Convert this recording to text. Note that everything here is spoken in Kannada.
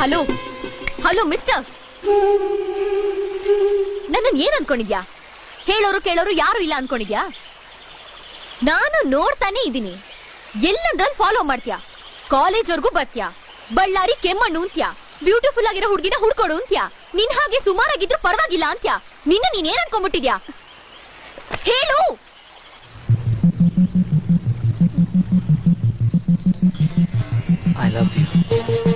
ಹಲೋ ಹಲೋ ಮಿಸ್ಟರ್, ನನ್ನ ಏನ್ ಅನ್ಕೊಂಡಿದ್ಯಾ? ಹೇಳೋರು ಕೇಳೋರು ಯಾರು ಇಲ್ಲ ಅನ್ಕೊಂಡಿದ್ಯಾ? ನಾನು ನೋಡ್ತಾನೆ ಇದ್ದೀನಿ, ಎಲ್ಲದ್ರಲ್ಲಿ ಫಾಲೋ ಮಾಡ್ತೀಯಾ, ಕಾಲೇಜ್ ವರ್ಗೂ ಬರ್ತೀಯಾ, ಬಳ್ಳಾರಿ ಕೆಮ್ಮಣ್ಣು ಅಂತ್ಯಾ, ಬ್ಯೂಟಿಫುಲ್ ಆಗಿರೋ ಹುಡುಗಿನ ಹುಡ್ಕೊಡು ಅಂತ್ಯಾ, ನಿನ್ ಹಾಗೆ ಸುಮಾರಾಗಿದ್ರು ಪರವಾಗಿಲ್ಲ ಅಂತ್ಯಾ. ನಿನ್ನ ನೀನೇನ್ ಅನ್ಕೊಂಡ್ಬಿಟ್ಟಿದ್ಯಾ ಹೇಳು? I love you.